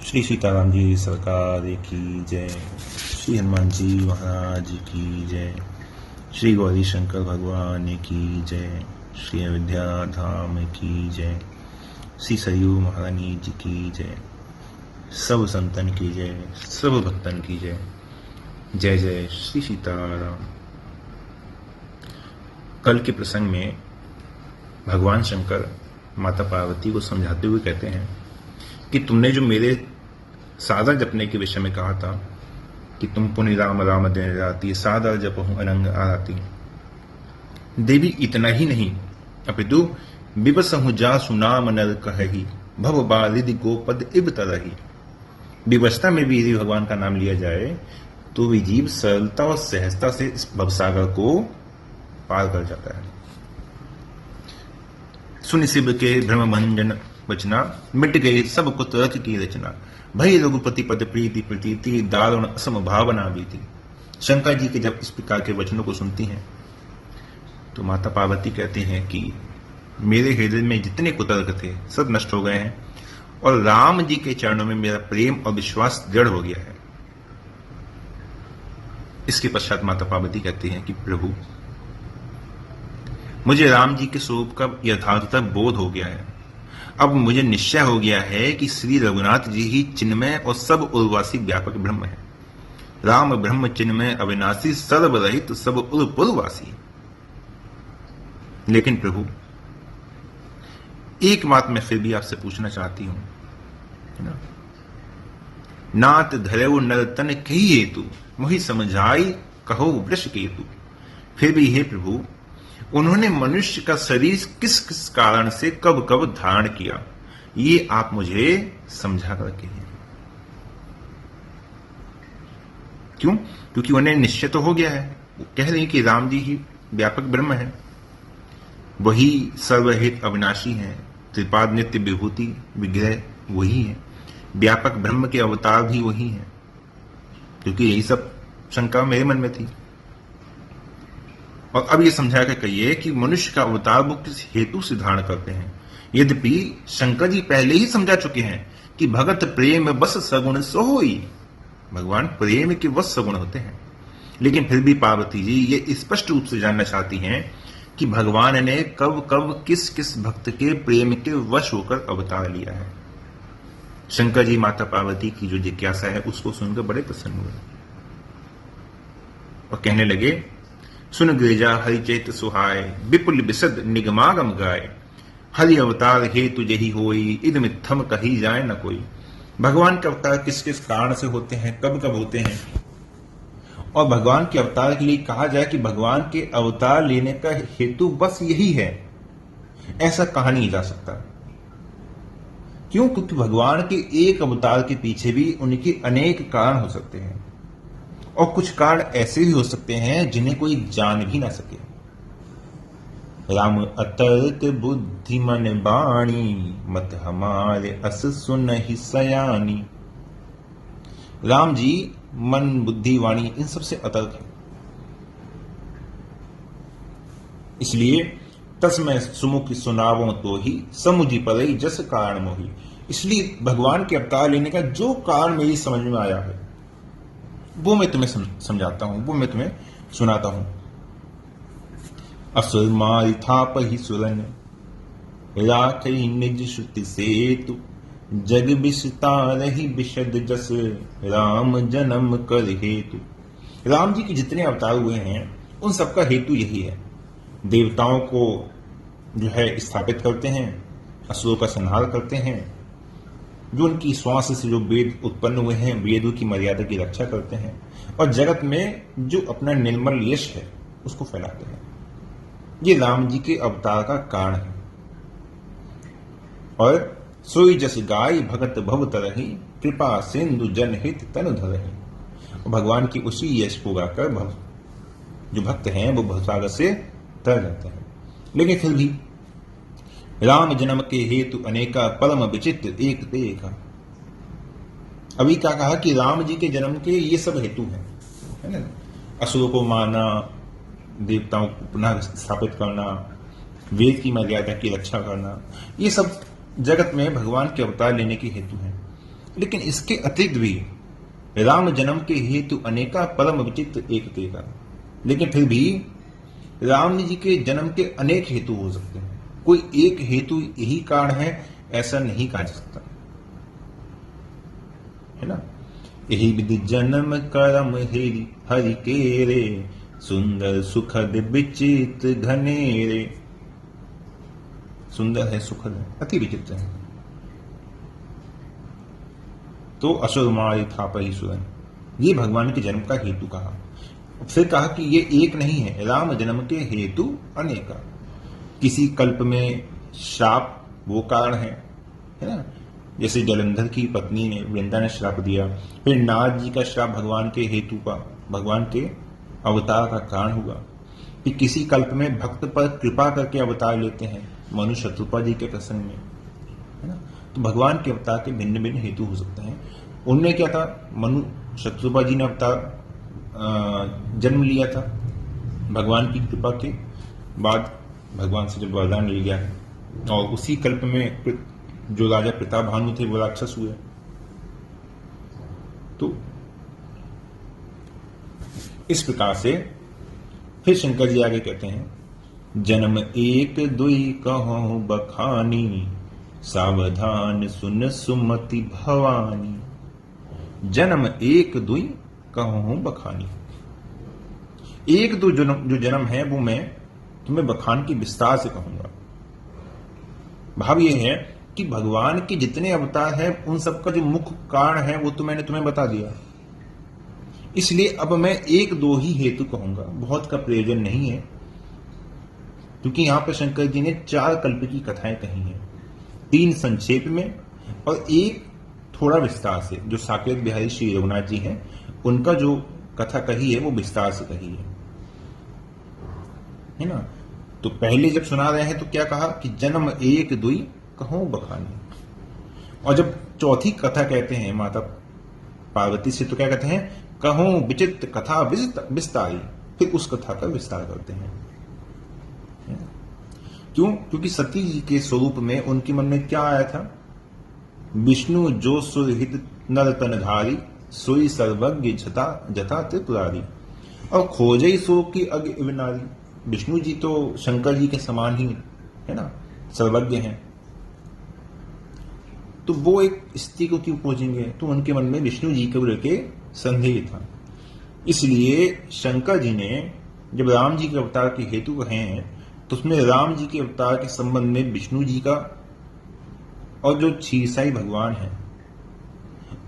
श्री सीताराम जी सरकार की जय। श्री हनुमान जी महाराज की जय। श्री गौरी शंकर भगवान की जय। श्री अयोध्या धाम की जय। श्री सरयू महारानी जी की जय। सब संतन की जय, सब भक्तन की जय। जय जय श्री सीताराम। कल के प्रसंग में भगवान शंकर माता पार्वती को समझाते हुए कहते हैं कि तुमने जो मेरे सादा जपने के विषय में कहा था कि तुम पुण्य राम राम दिन राती सादा जपहु अनंग आरती, देवी इतना ही नहीं अपितु विवसहु जा सुनाम नर कहही भव बालिदि गोपद इब तरही। विवशता में भी यदि भगवान का नाम लिया जाए तो भी जीव सरलता और सहजता से इस भवसागर को पार कर जाता है। सुन शिव के भ्रम भंजन वचना, मिट गई सब कुतर्क की रचना। भई रघुपति पद प्रीति प्रतीति, दारुण असम भावना बीती। शंकर जी के जब इस प्रकार के वचनों को सुनती हैं तो माता पार्वती कहती हैं कि मेरे हृदय में जितने कुतर्क थे सब नष्ट हो गए हैं और राम जी के चरणों में मेरा प्रेम और विश्वास दृढ़ हो गया है। इसके पश्चात माता पार्वती कहती हैं कि प्रभु, मुझे राम जी के स्वरूप का यथार्थता बोध हो गया है। अब मुझे निश्चय हो गया है कि श्री रघुनाथ जी ही चिन्मय और सब उर्वासी व्यापक ब्रह्म है। राम ब्रह्म चिन्मय अविनाशी सर्वरहित सब उर्वासी। लेकिन प्रभु, एक बात मैं फिर भी आपसे पूछना चाहती हूं, है ना? नाथ धरऊ नरतन कही हेतु, मुहि समझाई कहो वृष केतु। फिर भी हे प्रभु, उन्होंने मनुष्य का शरीर किस किस कारण से कब कब धारण किया, ये आप मुझे समझा कर कहिए। क्यों? क्योंकि उन्हें निश्चय तो हो गया है, वो कह रहे हैं कि राम जी ही व्यापक ब्रह्म है, वही सर्वहित अविनाशी है, त्रिपाद नित्य विभूति विग्रह वही है, व्यापक ब्रह्म के अवतार भी वही है। क्योंकि यही सब शंका मेरे मन में थी। और अब ये समझा कर कहिए कि मनुष्य का अवतार वो किस हेतु से धारण करते हैं। यद्यपि शंकर जी पहले ही समझा चुके हैं कि भगत प्रेम बस सगुण सोई, भगवान प्रेम के वश सगुण होते हैं। लेकिन फिर भी पार्वती जी ये स्पष्ट रूप से जानना चाहती हैं कि भगवान ने कब कब किस किस भक्त के प्रेम के वश होकर अवतार लिया है। शंकर जी माता पार्वती की जो जिज्ञासा है उसको सुनकर बड़े प्रसन्न हुए और कहने लगे, सुन गिरिजा हरि चैत सुहाय, विपुल विशद निगमागम गाय। हरि अवतार हेतु जही होई, इद मिथम कही जाए न कोई। भगवान के अवतार किस किस कारण से होते हैं, कब कब होते हैं, और भगवान के अवतार के लिए कहा जाए कि भगवान के अवतार लेने का हेतु बस यही है, ऐसा कहा नहीं जा सकता। क्यों? क्योंकि भगवान के एक अवतार के पीछे भी उनके अनेक कारण हो सकते हैं और कुछ कारण ऐसे भी हो सकते हैं जिन्हें कोई जान भी ना सके। राम अतर्क बुद्धि मन बाणी, मत हमारे अस सुन ही सयानी। राम जी मन बुद्धि वाणी इन सबसे अतर्क है, इसलिए तस्मै सुमुख सुनावो तो ही समुझी पड़ई जस कारण मोही। इसलिए भगवान के अवतार लेने का जो कारण मेरी समझ में आया है वो मैं तुम्हें समझाता हूं, वो मैं तुम्हें सुनाता हूं। असुर मार थाप ही सुरन, राख निज श्रुति सेतु। जग विस्तार ही विशद जस, राम जन्म कर हेतु। राम जी के जितने अवतार हुए हैं उन सबका हेतु यही है। देवताओं को जो है स्थापित करते हैं, असुरों का संहार करते हैं, जो उनकी श्वास से जो वेद उत्पन्न हुए हैं वेदों की मर्यादा की रक्षा करते हैं, और जगत में जो अपना निर्मल यश है उसको फैलाते हैं। ये राम जी के अवतार का कारण है। और सोई जस गाय भगत भव तरही, कृपा सिंधु जन हित तनु धरही। भगवान की उसी यश को गाकर जो भक्त हैं वो भवसागर से तर जाते हैं। लेकिन फिर भी राम जन्म के हेतु अनेका, परम विचित्र एक देखा। अभी क्या कहा कि राम जी के जन्म के ये सब हेतु हैं, है ना? असुरों को मारना, देवताओं को पुनः स्थापित करना, वेद की मर्यादा की रक्षा करना, ये सब जगत में भगवान के अवतार लेने के हेतु हैं। लेकिन इसके अतिरिक्त भी राम जन्म के हेतु अनेका परम विचित्र एक तेका, लेकिन फिर भी राम जी के जन्म के अनेक हेतु हो सकते हैं, कोई एक हेतु यही कारण है ऐसा नहीं कहा जा सकता, है ना। यही विधि जन्म करम हेरी हरि के रे, सुंदर सुखद विचित्र घनेरे। सुंदर है, सुखद है, अति विचित्र है। तो असुर मारि थापहि सुरन, ये भगवान के जन्म का हेतु कहा। फिर कहा कि ये एक नहीं है, राम जन्म के हेतु अनेका। किसी कल्प में श्राप वो कारण है ना, जैसे जलंधर की पत्नी ने वृंदा ने श्राप दिया। फिर नारद जी का श्राप भगवान के हेतु का, भगवान के अवतार का कारण हुआ। फिर किसी कल्प में भक्त पर कृपा करके अवतार लेते हैं, मनु शत्रुपा जी के प्रसंग में, है ना। तो भगवान के अवतार के भिन्न भिन्न हेतु हो सकते हैं। उनमें क्या था, मनु शत्रुपा जी ने अवतार जन्म लिया था, भगवान की कृपा के बाद भगवान से जब वरदान मिल गया, और उसी कल्प में जो राजा प्रतापभानु थे वो राक्षस हुए। तो इस प्रकार से फिर शंकर जी आगे कहते हैं, जन्म एक दुई कहो बखानी, सावधान सुन सुमति भवानी। जन्म एक दुई कहो बखानी, एक दो जो जन्म है वो मैं तुम्हें बखान की विस्तार से कहूंगा। भाव ये है कि भगवान के जितने अवतार हैं उन सबका जो मुख्य कारण है वो तो मैंने तुम्हें बता दिया, इसलिए अब मैं एक दो ही हेतु कहूंगा, बहुत का प्रयोजन नहीं है, क्योंकि यहां पर शंकर जी ने 4 कल्प की कथाएं कही हैं, 3 संक्षेप में और एक थोड़ा विस्तार से। जो साकेत बिहारी श्री रघुनाथ जी हैं उनका जो कथा कही है वो विस्तार से कही है ना। तो पहले जब सुना रहे हैं तो क्या कहा कि जन्म एक दुई कहो बखानी, और जब चौथी कथा कहते हैं माता पार्वती से तो क्या कहते हैं, कहो विचित्र कथा विस्तारी, फिर उस कथा का विस्तार करते हैं। क्यों? क्योंकि सती जी के स्वरूप में उनके मन में क्या आया था, विष्णु जो सुरहित नर तनधारी, सोई सर्वज्ञ जथा त्रिपुरारी, और खोजई सो की अग इवनारी। विष्णु जी तो शंकर जी के समान ही है ना, सर्वज्ञ हैं, तो वो एक स्त्री को क्यों खोजेंगे, तो उनके मन में विष्णु जी के लेके संदेह था। इसलिए शंकर जी ने जब राम जी के अवतार के हेतु कहे हैं तो उसमें राम जी के अवतार के संबंध में विष्णु जी का और जो क्षीरसाई भगवान है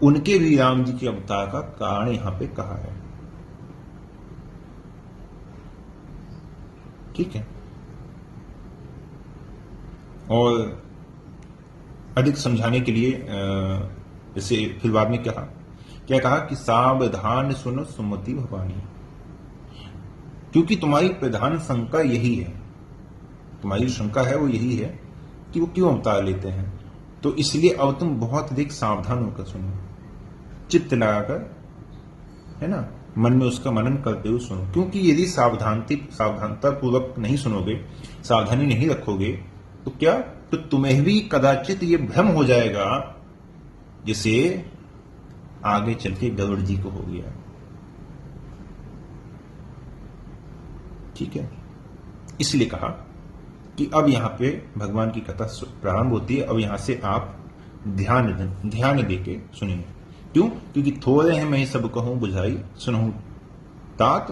उनके भी राम जी के अवतार का कारण यहां पे कहा है। ठीक है, और अधिक समझाने के लिए जैसे फिर बाद में क्या कहा कि सावधान सुनो सुमति भवानी, क्योंकि तुम्हारी प्रधान शंका यही है, तुम्हारी शंका है वो यही है कि वो क्यों अवतार लेते हैं, तो इसलिए अब तुम बहुत अधिक सावधान होकर सुनो, चित्त लगाकर, है ना, मन में उसका मनन करते हुए सुनो। क्योंकि यदि सावधानता पूर्वक नहीं सुनोगे, सावधानी नहीं रखोगे, तो क्या, तो तुम्हें भी कदाचित ये भ्रम हो जाएगा जिसे आगे चल के गरुड़ जी को हो गया। ठीक है, इसलिए कहा कि अब यहां पे भगवान की कथा प्रारंभ होती है, अब यहां से आप ध्यान देके सुनिए। क्यों? क्योंकि थोड़े हैं मैं सब कहूं बुझाई, सुनहूं तात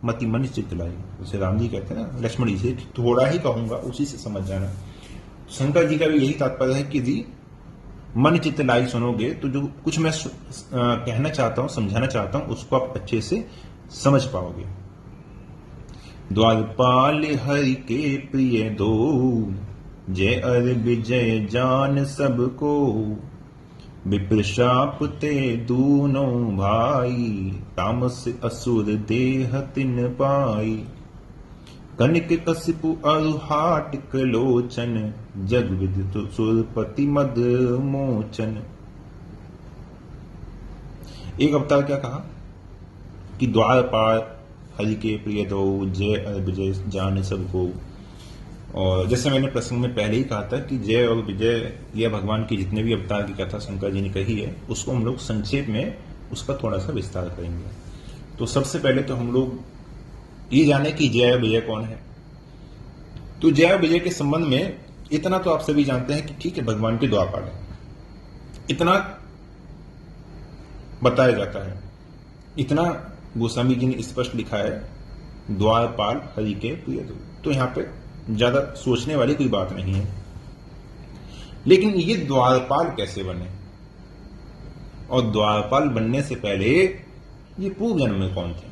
मति मन चित्त लाई। जैसे राम जी कहते हैं ना लक्ष्मण जी से, थोड़ा ही कहूंगा उसी से समझ जाना। शंकर जी का भी यही तात्पर्य है कि यदि मन चित्त लाई सुनोगे तो जो कुछ मैं कहना चाहता हूं, समझाना चाहता हूं, उसको आप अच्छे से समझ पाओगे। द्वारपाल हरि के प्रिय दो, जय अर विजय जान सबको, विप्र शाप ते दूनो भाई, तामस असुर देह तिन पाई, कनिक कसिपु अरुहाट लोचन, जग विदित सुरपति मद मोचन। एक अवतार क्या कहा कि द्वारपाल हरि के प्रिय दो, जय विजय जान सबको, और जैसे मैंने प्रसंग में पहले ही कहा था कि जय और विजय या भगवान की जितने भी अवतार की कथा शंकर जी ने कही है, उसको हम लोग संक्षेप में उसका थोड़ा सा विस्तार करेंगे। तो सबसे पहले तो हम लोग ये जाने कि जय और विजय कौन है। तो जय और विजय के संबंध में इतना तो आप सभी जानते हैं कि ठीक है, भगवान के द्वारपाल है, इतना बताया जाता है। इतना गोस्वामी जी ने स्पष्ट लिखा है, द्वारपाल हरि के प्रिय दूत। तो यहां पे ज्यादा सोचने वाली कोई बात नहीं है। लेकिन ये द्वारपाल कैसे बने, और द्वारपाल बनने से पहले ये पूर्व जन्म में कौन थे,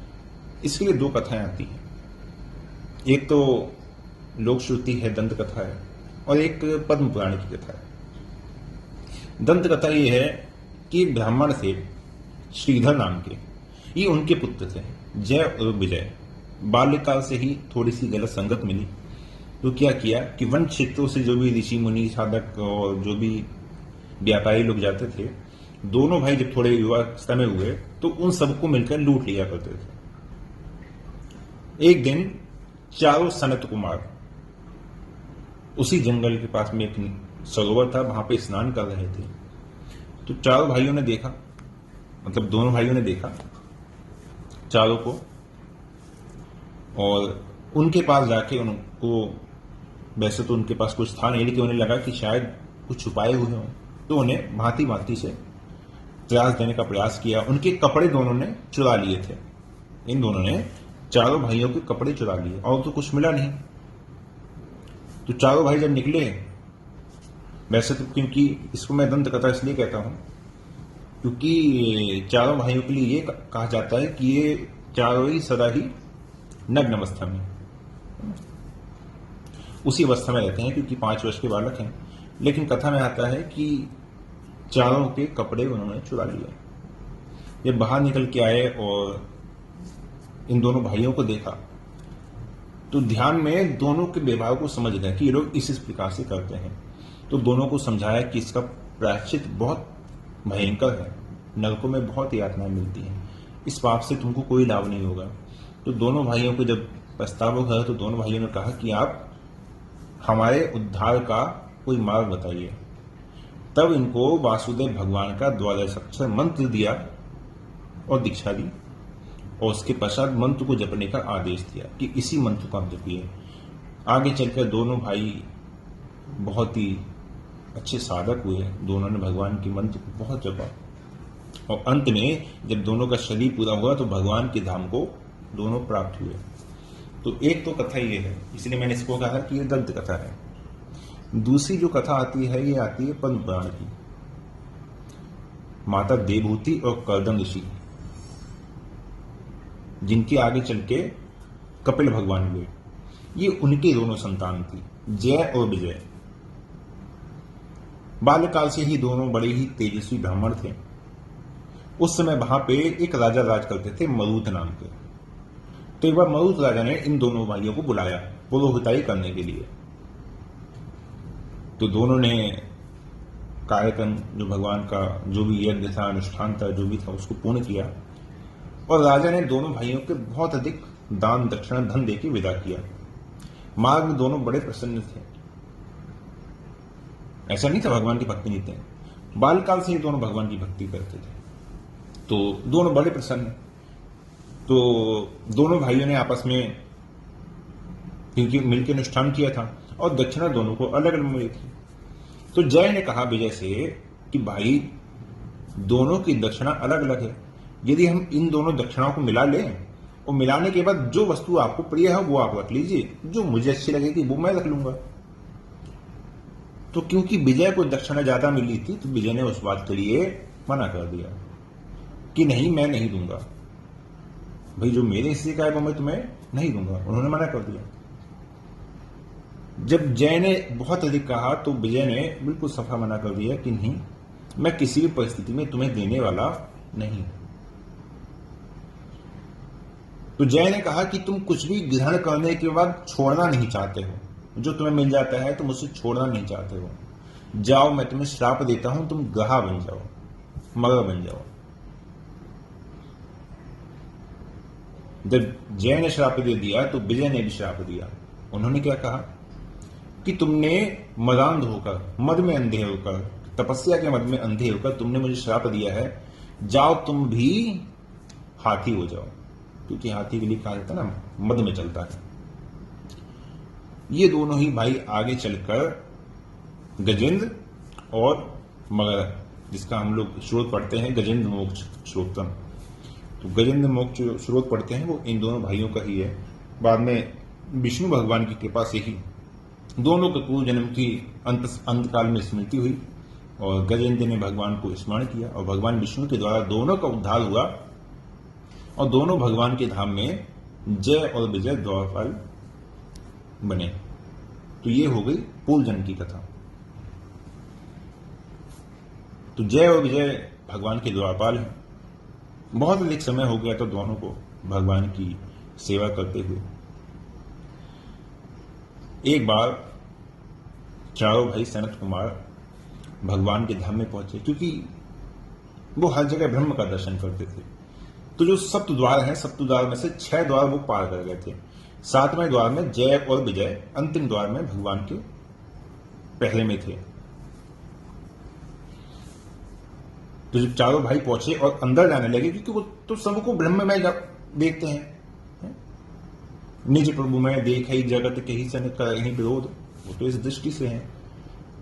इसके लिए दो कथाएं आती हैं। एक तो लोक श्रुति है, दंत कथा है, और एक पद्म पुराण की कथा है। दंत कथा ये है कि एक ब्राह्मण थे श्रीधर नाम के, ये उनके पुत्र थे जय और विजय। बाल्यकाल से ही थोड़ी सी गलत संगत मिली, तो क्या किया कि वन क्षेत्रों से जो भी ऋषि मुनि साधक और जो भी व्यापारी लोग जाते थे, दोनों भाई जब थोड़े युवा अवस्था में हुए तो उन सबको मिलकर लूट लिया करते थे। एक दिन चारों सनत कुमार उसी जंगल के पास में एक सरोवर था, वहां पे स्नान कर रहे थे। तो चारों भाइयों ने देखा, मतलब दोनों भाइयों ने देखा चारों को, और उनके पास जाके उनको, वैसे तो उनके पास कुछ था नहीं, लेकिन उन्हें लगा कि शायद कुछ छुपाए हुए हों, तो उन्हें भांति भांति से त्रास देने का प्रयास किया। उनके कपड़े दोनों ने चुरा लिए थे, इन दोनों ने चारों भाइयों के कपड़े चुरा लिए, और तो कुछ मिला नहीं। तो चारों भाई जब निकले, वैसे तो क्योंकि इसको मैं दंत कथा इसलिए कहता हूं क्योंकि चारों भाइयों के लिए ये कहा जाता है कि ये चारों ही सदा ही नग्न अवस्था में, उसी अवस्था में रहते हैं, क्योंकि 5 वर्ष के बालक हैं। लेकिन कथा में आता है कि चारों के कपड़े उन्होंने चुरा लिए। जब बाहर निकल के आए और इन दोनों भाइयों को देखा, तो ध्यान में दोनों के व्यवहार को समझ गए कि ये लोग इस प्रकार से करते हैं। तो दोनों को समझाया कि इसका प्रायश्चित बहुत भयंकर है, नरकों में बहुत यातनाएं मिलती हैं, इस पाप से तुमको कोई लाभ नहीं होगा। तो दोनों भाइयों को जब प्रस्ताव हुआ, तो दोनों भाइयों ने कहा कि आप हमारे उद्धार का कोई मार्ग बताइए। तब इनको वासुदेव भगवान का द्वादश अक्षर मंत्र दिया और दीक्षा दी, और उसके पश्चात मंत्र को जपने का आदेश दिया कि इसी मंत्र को आप जपिए। आगे चलकर दोनों भाई बहुत ही अच्छे साधक हुए, दोनों ने भगवान के मंत्र को बहुत जपा, और अंत में जब दोनों का शरीर पूरा हुआ तो भगवान के धाम को दोनों प्राप्त हुए। तो एक तो कथा ये है, इसलिए मैंने इसको कहा कि ये दंत कथा है। दूसरी जो कथा आती है, ये आती है पद्म पुराण की। माता देवहूति और कर्दम ऋषि, जिनके आगे चल के कपिल भगवान हुए, ये उनकी दोनों संतान थी, जय और विजय। बाल्यकाल से ही दोनों बड़े ही तेजस्वी ब्राह्मण थे। उस समय वहां पे एक राजा राज करते थे मरुत नाम के। तो एक बार मरुत राजा ने इन दोनों भाइयों को बुलाया पुरोहिताई करने के लिए। तो दोनों ने कार्यक्रम, जो भगवान का जो भी यज्ञ था, अनुष्ठान था, जो भी था, उसको पूर्ण किया, और राजा ने दोनों भाइयों के बहुत अधिक दान दक्षिणा धन देके विदा किया। मार्ग में दोनों बड़े प्रसन्न थे, ऐसा नहीं था भगवान की भक्ति नहीं थे, बालकाल से ही दोनों भगवान की भक्ति करते थे। तो दोनों बड़े प्रसन्न। तो दोनों भाइयों ने आपस में क्योंकि मिलकर अनुष्ठान किया था, और दक्षिणा दोनों को अलग अलग मिली थी। तो जय ने कहा विजय से कि भाई, दोनों की दक्षिणा अलग अलग है, यदि हम इन दोनों दक्षिणाओं को मिला लें और मिलाने के बाद जो वस्तु आपको प्रिय है वो आप रख लीजिए, जो मुझे अच्छी लगेगी वो मैं रख लूंगा। तो क्योंकि विजय को दक्षिणा ज्यादा मिली थी, तो विजय ने उस बात के लिए मना कर दिया कि नहीं, मैं नहीं दूंगा भाई, जो मेरे हिस्से का है वो मैं तुम्हें नहीं दूंगा। उन्होंने मना कर दिया। जब जय ने बहुत अधिक कहा तो विजय ने बिल्कुल सफा मना कर दिया कि नहीं, मैं किसी भी परिस्थिति में तुम्हें देने वाला नहीं। तो जय ने कहा कि तुम कुछ भी ग्रहण करने के बाद छोड़ना नहीं चाहते हो, जो तुम्हें मिल जाता है तुम उसे छोड़ना नहीं चाहते हो। जाओ, मैं तुम्हें श्राप देता हूं, तुम गहा बन जाओ, मगर बन जाओ। जब जय ने श्राप दे दिया तो विजय ने भी श्राप दिया। उन्होंने क्या कहा कि तुमने मदांध होकर, मद में अंधे होकर, तपस्या के मद में अंधे होकर तुमने मुझे श्राप दिया है, जाओ तुम भी हाथी हो जाओ, क्योंकि हाथी के लिए कहा जाता है ना, मद में चलता है। ये दोनों ही भाई आगे चलकर गजेंद्र और मगध, जिसका हम लोग स्रोत पढ़ते हैं गजेंद्र मोक्ष श्रोतम, तो गजेंद्र मोक्ष जो स्रोत पढ़ते हैं वो इन दोनों भाइयों का ही है। बाद में विष्णु भगवान की कृपा से ही दोनों के पूर्व जन्म की अंत काल में स्मृति हुई और गजेंद्र ने भगवान को स्मरण किया और भगवान विष्णु के द्वारा दोनों का उद्धार हुआ और दोनों भगवान के धाम में जय और विजय द्वारपाल बने। तो ये हो गई पूर्व जन्म की कथा। तो जय और विजय भगवान के द्वारपाल हैं। बहुत अधिक समय हो गया तो दोनों को भगवान की सेवा करते हुए। एक बार चारों भाई सनत कुमार भगवान के धाम में पहुंचे, क्योंकि वो हर जगह ब्रह्म का दर्शन करते थे। तो जो सप्त द्वार हैं, सप्त द्वार में से 6 द्वार वो पार कर गए थे। 7वें द्वार में जय और विजय, अंतिम द्वार में भगवान के पहले में थे। तो जब चारों भाई पहुंचे और अंदर जाने लगे, क्योंकि वो तो सबको ब्रह्म में देखते हैं, निज प्रभु में देखे जगत के ही सन करहि विरोध, वो तो इस दृष्टि से हैं।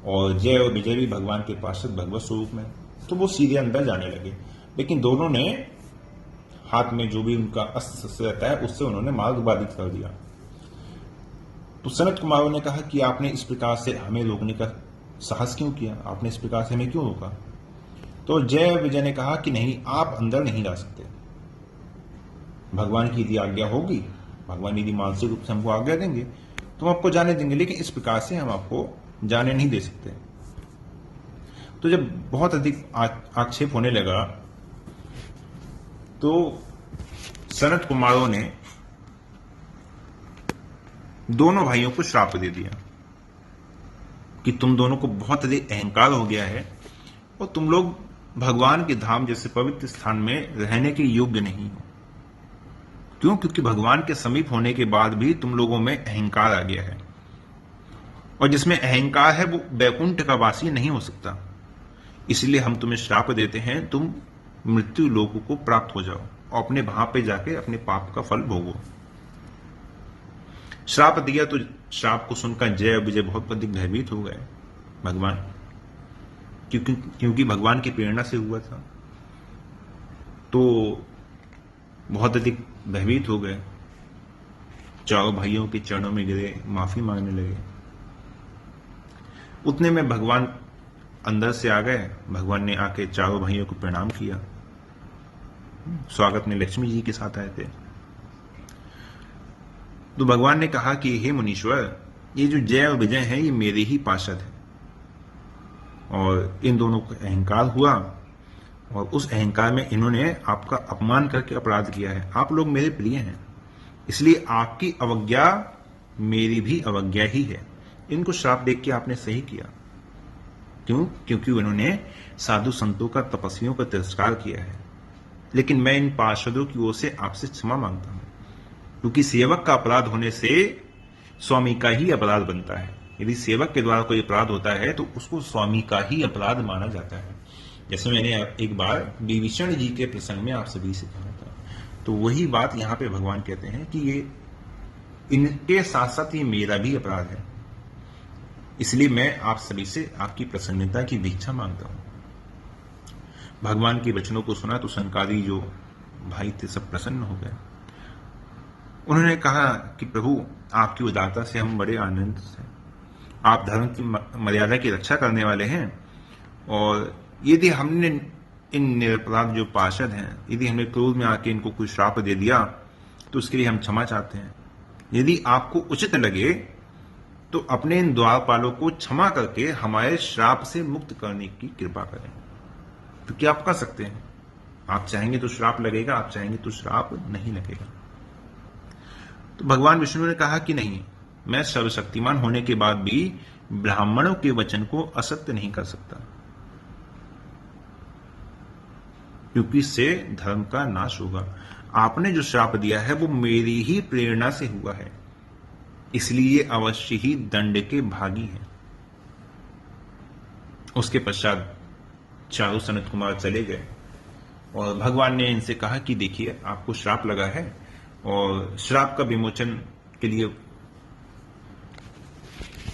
और जय और विजय भी भगवान के पार्षद भगवत स्वरूप में, तो वो सीधे अंदर जाने लगे। लेकिन दोनों ने हाथ में जो भी उनका अस्त्र शस्त्र रहता है उससे उन्होंने मार्ग बाधित कर दिया। तो सनत कुमारों ने कहा कि आपने इस प्रकार से हमें रोकने का साहस क्यों किया, आपने इस प्रकार से हमें क्यों रोका। तो जय विजय ने कहा कि नहीं, आप अंदर नहीं जा सकते, भगवान की यदि आज्ञा होगी, भगवान यदि मानसिक रूप से हमको आज्ञा देंगे तो हम आपको जाने देंगे, लेकिन इस प्रकार से हम आपको जाने नहीं दे सकते। तो जब बहुत अधिक आक्षेप होने लगा तो सनत कुमारों ने दोनों भाइयों को श्राप दे दिया कि तुम दोनों को बहुत अधिक अहंकार हो गया है और तुम लोग भगवान के धाम जैसे पवित्र स्थान में रहने के योग्य नहीं हो। क्यों? क्योंकि भगवान के समीप होने के बाद भी तुम लोगों में अहंकार आ गया है, और जिसमें अहंकार है वो वैकुंठ का वासी नहीं हो सकता। इसलिए हम तुम्हें श्राप देते हैं, तुम मृत्यु लोक को प्राप्त हो जाओ और अपने वहां पे जाके अपने पाप का फल भोगो। श्राप दिया तो श्राप को सुनकर जय और विजय बहुत अधिक भयभीत हो गए भगवान, क्योंकि भगवान की प्रेरणा से हुआ था, तो बहुत अधिक भयभीत हो गए। चारों भाइयों के चरणों में गिरे, माफी मांगने लगे। उतने में भगवान अंदर से आ गए। भगवान ने आके चारों भाइयों को प्रणाम किया। स्वागत में लक्ष्मी जी के साथ आए थे। तो भगवान ने कहा कि हे मुनीश्वर, ये जो जय और विजय हैं ये मेरे ही पार्षद हैं, और इन दोनों को अहंकार हुआ और उस अहंकार में इन्होंने आपका अपमान करके अपराध किया है। आप लोग मेरे प्रिय हैं, इसलिए आपकी अवज्ञा मेरी भी अवज्ञा ही है। इनको श्राप देख के आपने सही किया। क्यों? क्योंकि उन्होंने साधु संतों का, तपस्वियों का तिरस्कार किया है। लेकिन मैं इन पार्षदों की ओर से आपसे क्षमा मांगता हूं, क्योंकि सेवक का अपराध होने से स्वामी का ही अपराध बनता है। यदि सेवक के द्वारा कोई अपराध होता है तो उसको स्वामी का ही अपराध माना जाता है। जैसे मैंने एक बार विभीषण जी के प्रसंग में आप सभी से कहा था, तो वही बात यहां पे भगवान कहते हैं कि ये इनके साथ साथ ये मेरा भी अपराध है। इसलिए मैं आप सभी से आपकी प्रसन्नता की भिक्षा मांगता हूं। भगवान के वचनों को सुना तो संकादी जो भाई थे सब प्रसन्न हो गए। उन्होंने कहा कि प्रभु, आपकी उदारता से हम बड़े आनंद से, आप धर्म की मर्यादा की रक्षा करने वाले हैं, और यदि हमने इन निरपराध जो पार्षद हैं, यदि हमने क्रोध में आके इनको कोई श्राप दे दिया तो उसके लिए हम क्षमा चाहते हैं। यदि आपको उचित लगे तो अपने इन द्वारपालों को क्षमा करके हमारे श्राप से मुक्त करने की कृपा करें। तो क्या आप कर सकते हैं? आप चाहेंगे तो श्राप लगेगा, आप चाहेंगे तो श्राप नहीं लगेगा। तो भगवान विष्णु ने कहा कि नहीं, मैं सर्वशक्तिमान होने के बाद भी ब्राह्मणों के वचन को असत्य नहीं कर सकता, क्योंकि इससे धर्म का नाश होगा। आपने जो श्राप दिया है वो मेरी ही प्रेरणा से हुआ है। इसलिए अवश्य ही दंड के भागी हैं। उसके पश्चात चारों सनत कुमार चले गए और भगवान ने इनसे कहा कि देखिए, आपको श्राप लगा है और श्राप का विमोचन के लिए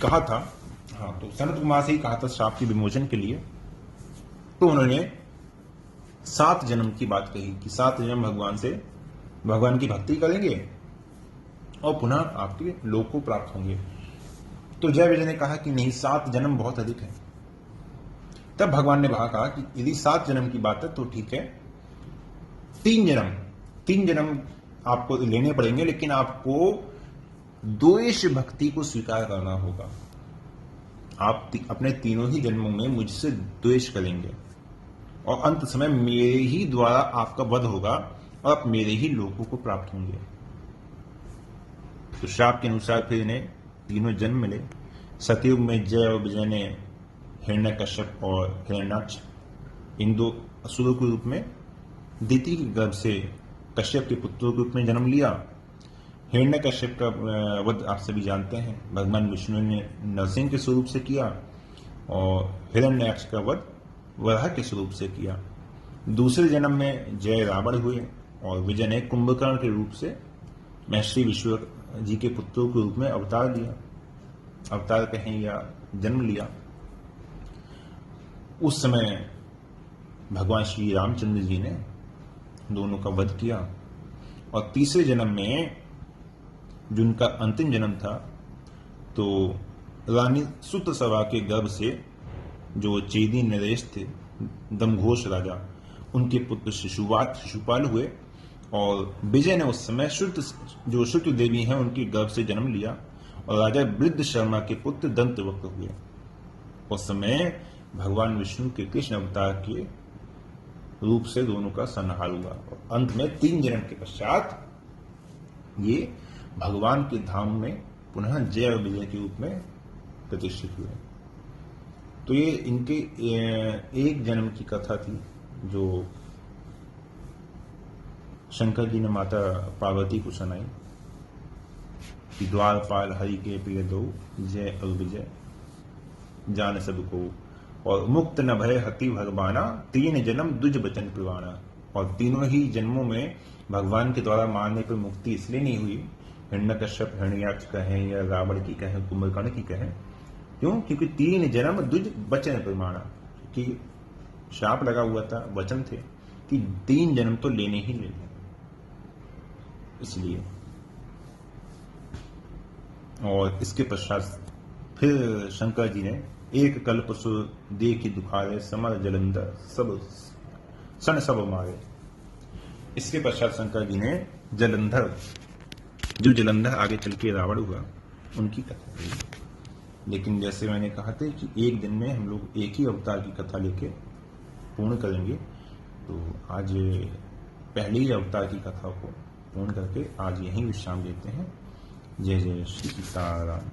कहा था। हाँ, तो सनत कुमार से ही कहा था श्राप के विमोचन के लिए। तो उन्होंने 7 जन्म की बात कही कि 7 जन्म भगवान की भक्ति करेंगे और पुनः आपके लोक को प्राप्त होंगे। तो जय विजय ने कहा कि नहीं, 7 जन्म बहुत अधिक है। तब भगवान ने कहा कि यदि 7 जन्म की बात है तो ठीक है, 3 जन्म आपको लेने पड़ेंगे, लेकिन आपको द्वेष भक्ति को स्वीकार करना होगा। आप अपने तीनों ही जन्मों में मुझसे द्वेष करेंगे और अंत समय मेरे ही द्वारा आपका वध होगा और आप मेरे ही लोकों को प्राप्त होंगे। तो श्राप के अनुसार फिर इन्हें तीनों जन्म मिले। सतयुग में जय और विजय ने हिरण्यकश्यप और हिरण्याक्ष इन 2 असुरों के रूप में दिति के गर्भ से कश्यप के पुत्रों के रूप में जन्म लिया। हिरण्यकश्यप का वध आप सभी जानते हैं, भगवान विष्णु ने नरसिंह के स्वरूप से किया और हिरण्याक्ष का वध वराह के स्वरूप से किया। दूसरे जन्म में जय रावण हुए और विजय ने कुंभकर्ण के रूप से महर्षि विश्व जी के पुत्रों के रूप में अवतार कहें या जन्म लिया। उस समय भगवान श्री रामचंद्र जी ने दोनों का वध किया और तीसरे जन्म में जिनका अंतिम जन्म था, तो रानी सुतसवा के गर्भ से जो चेदी नरेश थे, दमघोष राजा, उनके पुत्र शिशुपाल हुए और विजय ने उस समय श्रुत देवी हैं उनके गर्भ से जन्म लिया और राजा वृद्ध शर्मा के पुत्र दंतवक्त हुए। उस समय भगवान विष्णु के कृष्ण अवतार के रूप से दोनों का संहार हुआ और अंत में 3 जन्म के पश्चात ये भगवान के धाम में पुनः जय और विजय के रूप में प्रतिष्ठित हुए। तो ये इनके एक जन्म की कथा थी जो शंकर जी ने माता पार्वती को सुनाई कि द्वारपाल हरि के प्रिय दो, जय और विजय जान सबको, और मुक्त न भय हति भगवाना, 3 जन्म दुज बचन प्रवाना। और तीनों ही जन्मों में भगवान के द्वारा मारने पर मुक्ति इसलिए नहीं हुई, हिरण्यकश्यप हिरण्याक्ष कहें या रावण की कहें, कुंभकर्ण की कहें, क्यों? क्योंकि 3 जन्म दुज बचन प्रमाणा, कि शाप लगा हुआ था, वचन थे कि 3 जन्म तो लेने ही लेने, इसलिए। और इसके पश्चात फिर शंकर जी ने एक कल्प सुर देखी दुखारे, समर जलंधर सब मारे। इसके पश्चात शंकर जी ने जलंधर आगे चल के रावण हुआ, उनकी कथा कही। लेकिन जैसे मैंने कहा था कि एक दिन में हम लोग एक ही अवतार की कथा लेके पूर्ण करेंगे, तो आज पहले ही अवतार की कथा को पूर्ण करके आज यहीं विश्राम देते हैं। जय जय श्री सीताराम।